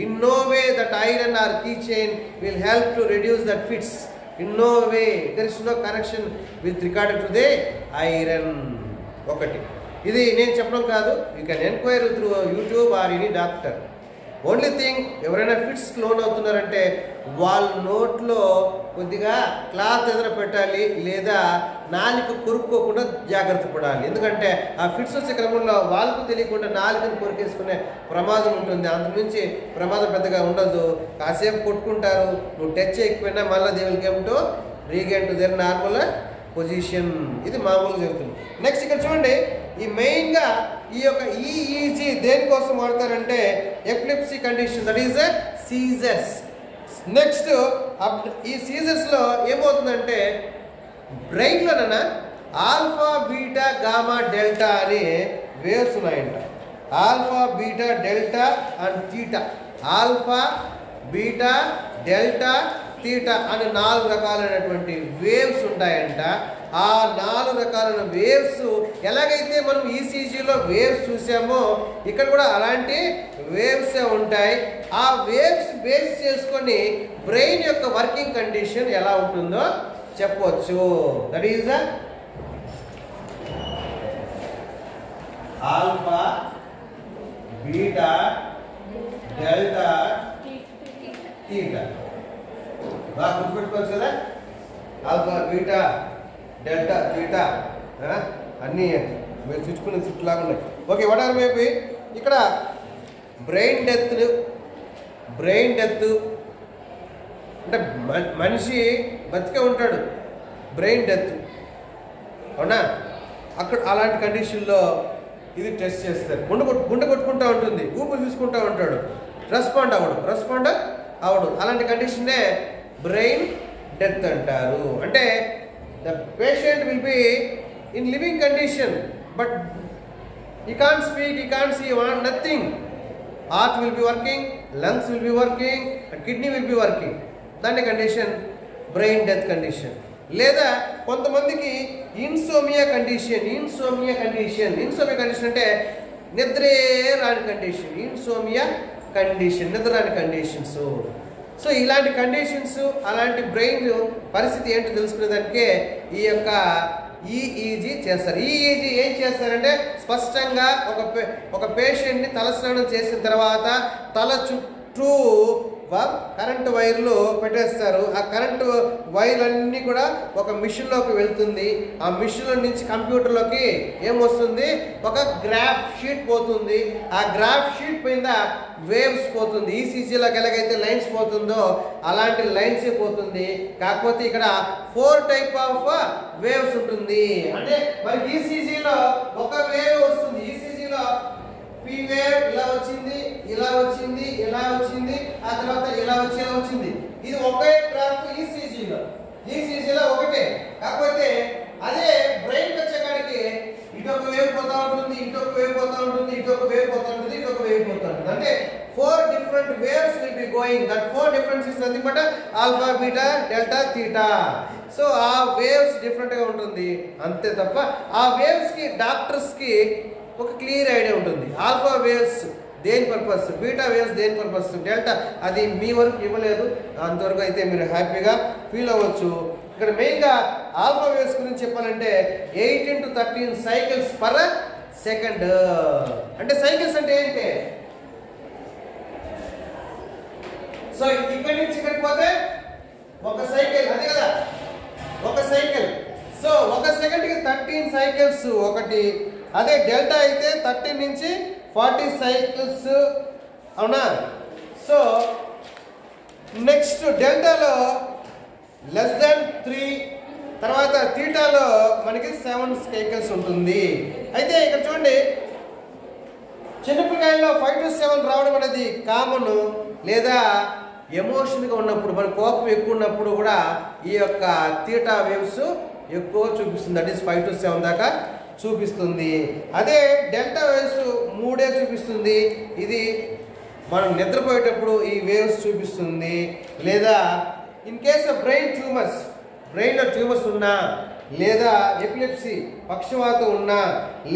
In no way that iron or key chain will help to reduce that fits. In no way there is no connection with regard to the iron. ఒకటి ఇది నేను చెప్పడం కాదు, you can enquire through YouTube or any doctor. Only thing ఎవరైనా fits లోన్ అవుతున్నారంటే వాళ్ళ నోట్లో కొద్దిగా క్లాత్ ఏదైనా పెట్టాలి, లేదా నాలుక కొరుక్కోకుండా జాగ్రత్త పడాలి. ఎందుకంటే ఆ ఫిట్స్ వచ్చే క్రమంలో వాళ్ళకు తెలియకుండా నాలుకని కొరికేసుకునే ప్రమాదం ఉంటుంది. అంతకుమించి ప్రమాదం పెద్దగా ఉండదు. కాసేపు కొట్టుకుంటారు, నువ్వు టచ్ చేయకపోయినా మళ్ళీ they will come to regain to their normal position. ఇది మామూలుగా జరుగుతుంది. నెక్స్ట్ ఇక్కడ చూడండి, ఈ మెయిన్గా ఈ యొక్క ఈఈజీ దేనికోసం వాడతారంటే epilepsy condition, that is seizures. Next ఈ సీజర్స్లో ఏమవుతుందంటే బ్రెయిన్లోనైనా ఆల్ఫా బీటా గామా డెల్టా అని వేవ్స్ ఉన్నాయంట. Alpha beta delta and theta. Alpha beta delta theta అని 4 రకాలైనటువంటి వేవ్స్ ఉంటాయంట. ఆ 4 రకాలైన వేవ్స్ ఎలాగైతే మనం ఈసీజీలో వేవ్స్ చూసామో ఇక్కడ కూడా అలాంటి వేవ్సే ఉంటాయి. ఆ వేవ్స్ బేస్ చేసుకొని బ్రెయిన్ యొక్క వర్కింగ్ కండిషన్ ఎలా ఉంటుందో చెప్పవచ్చు. That is alpha beta delta theta. బాగా గుర్తుపెట్టుకోవచ్చు కదా, ఆల్ఫా బీటా డెల్టా తీటా అన్నీ మీరు చుట్టుకునే చుట్టులాగా ఉన్నాయి. ఓకే, వాట్ ఆర్ మేబీ ఇక్కడ బ్రెయిన్ డెత్ అంటే మనిషి బతికే ఉంటాడు, బ్రెయిన్ డెత్, అవునా? అక్కడ అలాంటి కండిషన్లో ఇది టెస్ట్ చేస్తారు. గుండె కొట్టుకుంటూ ఉంటుంది, ఊపిరి తీసుకుంటూ ఉంటాడు, రెస్పాండ్ అవడు. అలాంటి కండిషన్నే బ్రెయిన్ డెత్ అంటారు. అంటే the patient will be in living condition, but he can't speak, he can't see, nothing. Heart will be working, lungs will be working, and kidney will be working. దాని condition brain death condition. లేదా కొంతమందికి insomnia condition అంటే నిద్రే రాని condition, నిద్ర రాని conditions. So ఇలాంటి conditions, అలాంటి బ్రెయిన్ పరిస్థితి ఏంటో తెలుసుకునేదానికే ఈ యొక్క ఈఈజీ చేస్తారు. ఈఈజీ ఏం చేస్తారంటే స్పష్టంగా ఒక పేషెంట్ని తలస్నానం చేసిన తర్వాత తల చుట్టూ కరెంటు వైర్లు పెట్టేస్తారు. ఆ కరెంటు వైర్లన్నీ కూడా ఒక మిషన్లోకి వెళ్తుంది. ఆ మిషన్లో నుంచి కంప్యూటర్లోకి ఏమొస్తుంది, ఒక గ్రాఫ్ షీట్ పోతుంది. ఆ గ్రాఫ్ షీట్ పైన వేవ్స్ పోతుంది. ఈసీజీలోకి ఎలాగైతే లైన్స్ పోతుందో అలాంటి లైన్స్ పోతుంది. కాకపోతే ఇక్కడ 4 టైప్ ఆఫ్ వేవ్స్ ఉంటుంది. అంటే మరి ఈసీజీలో ఒక వేవ్ వస్తుంది. ఈసీజీలో పీ వేవ్ ఇలా వచ్చింది, ఆ తర్వాత ఇలా వచ్చింది. ఇది ఒకే గ్రాఫ్ ఈసీజీలో ఒకటే. కాకపోతే అదే బ్రెయిన్ వచ్చేకాడికి ఇటొక వేవ్ పోతా ఉంటుంది, ఇటొక వేవ్ పోతా ఉంటుంది. అంటే 4 different waves will be going. That 4 difference is nothing but alpha, beta, delta, theta. So ఆ వేవ్స్ డిఫరెంట్గా ఉంటుంది అంతే తప్ప ఆ వేవ్స్కి డాక్టర్స్కి ఒక క్లియర్ ఐడియా ఉంటుంది. ఆల్ఫా వేవ్స్ దేని పర్పస్, బీటా వేవ్స్ దేని పర్పస్, డెల్టా అది మీ వరకు ఇవ్వలేదు. అంతవరకు అయితే మీరు హ్యాపీగా ఫీల్ అవ్వచ్చు. ఇక్కడ మెయిన్గా ఆల్ఫా వేవ్స్ గురించి చెప్పాలంటే 8 into 13 సైకిల్స్ పర్ సెకండ్. అంటే సైకిల్స్ అంటే ఏంటి, సో ఇక్కడి నుంచి ఇక్కడికి పోతే ఒక సైకిల్, అదే కదా ఒక సైకిల్. సో ఒక సెకండ్కి 13 సైకిల్స్ ఒకటి. అదే డెల్టా అయితే 13 నుంచి 40 సైకిల్స్, అవునా? సో నెక్స్ట్ డెల్టాలో <3, తర్వాత థీటాలో మనకి 7 సైకిల్స్ ఉంటుంది. అయితే ఇక్కడ చూడండి, చిన్నపిల్లకాయల్లో 5 to 7 రావడం అనేది కామన్. లేదా ఎమోషన్గా ఉన్నప్పుడు, మన కోపం ఎక్కువ ఉన్నప్పుడు కూడా ఈ యొక్క థీటా వేవ్స్ ఎక్కువ చూపిస్తుంది. దట్ ఈస్ 5 to 7 దాకా చూపిస్తుంది. అదే డెల్టా వేవ్స్ 3 చూపిస్తుంది. ఇది మనం నిద్రపోయేటప్పుడు ఈ వేవ్స్ చూపిస్తుంది. లేదా ఇన్ కేస్ ఆఫ్ బ్రెయిన్లో ట్యూమర్స్ ఉన్నా, లేదా ఎపిలెప్సీ పక్షవాతం ఉన్నా,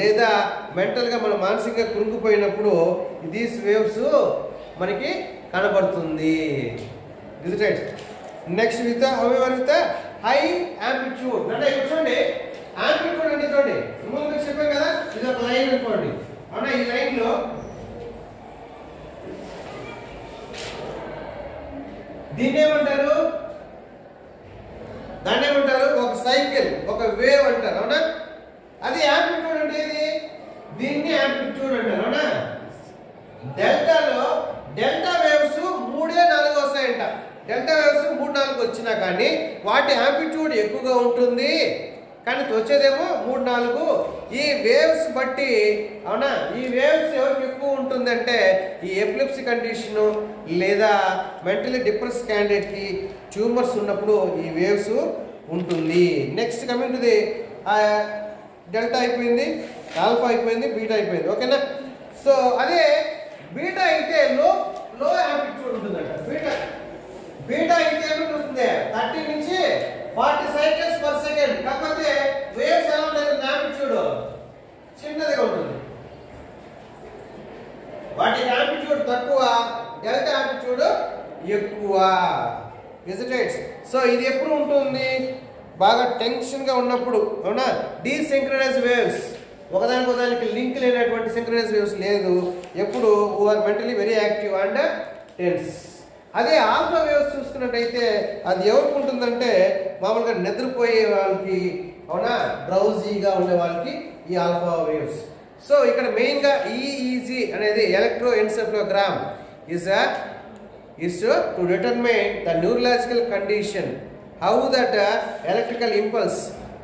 లేదా మెంటల్గా మనం మానసికంగా కృంగిపోయినప్పుడు దీస్ వేవ్స్ మనకి కనబడుతుంది. Next with high amplitude. అంటే ఇక్కడ చూడండి, యాంప్లిట్యూడ్ అంటే చూడండి, ముందు మీకు చెప్పాను కదా, ఇది ఒక లైన్ అనుకోండి, అవునా? ఈ లైన్లో దాన్ని ఏమంటారు, ఒక సైకిల్, ఒక వేవ్ అంటారు, అవునా? అది యాంప్లిట్యూడ్ అంటే ఇది, దీన్ని యాంప్లిట్యూడ్ అంటారు, అవునా? డెల్టా వేవ్స్ 3-4 వస్తాయంట. డెల్టా వేవ్స్ 3-4 వచ్చినా కానీ వాటి యాంప్లిట్యూడ్ ఎక్కువగా ఉంటుంది, కానీ వచ్చేదేమో 3-4. ఈ వేవ్స్ బట్టి, అవునా? ఈ వేవ్స్ ఎవరికి ఎక్కువ ఉంటుందంటే ఈ ఎపిలెప్సీ కండిషను, లేదా మెంటలీ డిప్రెస్ క్యాండిడేట్కి ట్యూమర్స్ ఉన్నప్పుడు ఈ వేవ్స్ ఉంటుంది. Next coming to the delta అయిపోయింది, ఆల్ఫా అయిపోయింది, బీటా అయిపోయింది, ఓకేనా? సో అదే బీటా అయితే లో యాంప్లిట్యూడ్ ఉంటుందంట. బీటా అయితే ఏమిటి, 30 నుంచి 40 సైకిల్స్ పర్ సెకండ్. కాకపోతే వేవ్స్ ఎలా ఉంటుంది, యాంప్లిట్యూడ్ చిన్నదిగా ఉంటుంది. వాటి యాంప్లిట్యూడ్ తక్కువ, డెల్టా యాంప్లిట్యూడ్ ఎక్కువ. సో ఇది ఎప్పుడు ఉంటుంది, బాగా టెన్షన్గా ఉన్నప్పుడు, అవునా? డీసింక్రనైజ్ వేవ్స్, ఒకదానికి లింక్ లేనటువంటి సింక్రనైజ్ వేవ్స్ లేదు. ఎప్పుడు are mentally very active and tense. అదే ఆల్ఫా వేవ్స్ చూసుకున్నట్టయితే అది ఎవరికి ఉంటుందంటే మామూలుగా నిద్రపోయే వాళ్ళకి, అవునా? డ్రౌజీగా ఉండే వాళ్ళకి ఈ ఆల్ఫా వేవ్స్. సో ఇక్కడ మెయిన్గా ఈఈజీ అనేది ఎలక్ట్రోఎన్సెఫలోగ్రామ్ is to determine the neurological condition, how that electrical impulse,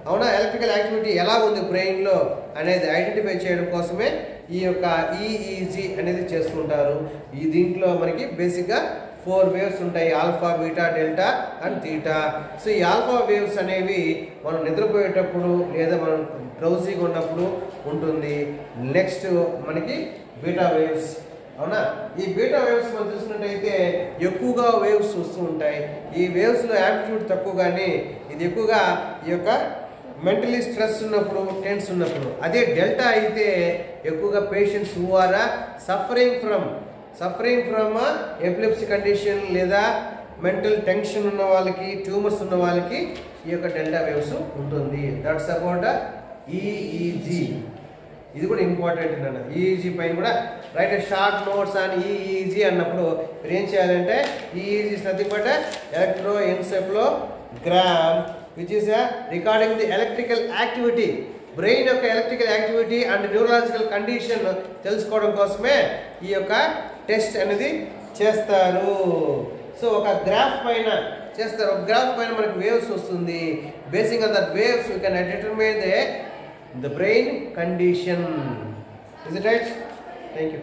అవునా, ఎలక్ట్రికల్ యాక్టివిటీ ఎలా ఉంది బ్రెయిన్లో అనేది ఐడెంటిఫై చేయడం కోసమే ఈ యొక్క ఈఈజీ అనేది చేస్తుంటారు. ఈ దీంట్లో మనకి బేసిక్గా 4 వేవ్స్ ఉంటాయి, alpha, beta, delta and theta. So ఈ ఆల్ఫా వేవ్స్ అనేవి మనం నిద్రపోయేటప్పుడు లేదా మనం డ్రౌజీగా ఉన్నప్పుడు ఉంటుంది. నెక్స్ట్ మనకి బీటా వేవ్స్, అవునా. ఈ బీటా వేవ్స్ మనం చూసినట్టయితే ఎక్కువగా వేవ్స్ వస్తూ ఉంటాయి. ఈ వేవ్స్లో యాంప్లిట్యూడ్ తక్కువ, కానీ ఇది ఎక్కువగా ఈ యొక్క మెంటలీ స్ట్రెస్ ఉన్నప్పుడు, టెన్స్ ఉన్నప్పుడు. అదే డెల్టా అయితే ఎక్కువగా patients who are suffering from epilepsy condition లేదా మెంటల్ టెన్షన్ ఉన్న వాళ్ళకి, ట్యూమర్స్ ఉన్న వాళ్ళకి ఈ యొక్క డెల్టా వేవ్స్ ఉంటుంది. That's about EEG. ఇది కూడా ఇంపార్టెంట్ అన్న. ఈఈజీ పైన కూడా రైట్ షార్ట్ నోట్స్ అని ఈఈజీ అన్నప్పుడు మీరు ఏం చేయాలంటే EEG is nothing but electroencephalogram which is recording the electrical activity, brain యొక్క electrical activity and neurological condition తెలుసుకోవడం కోసమే ఈ యొక్క టెస్ట్ అనేది చేస్తారు. సో ఒక గ్రాఫ్ పైన చేస్తారు, ఒక గ్రాఫ్ పైన మనకు వేవ్స్ వస్తుంది. Basing on that waves you can determine the brain condition. Is it right? Thank you.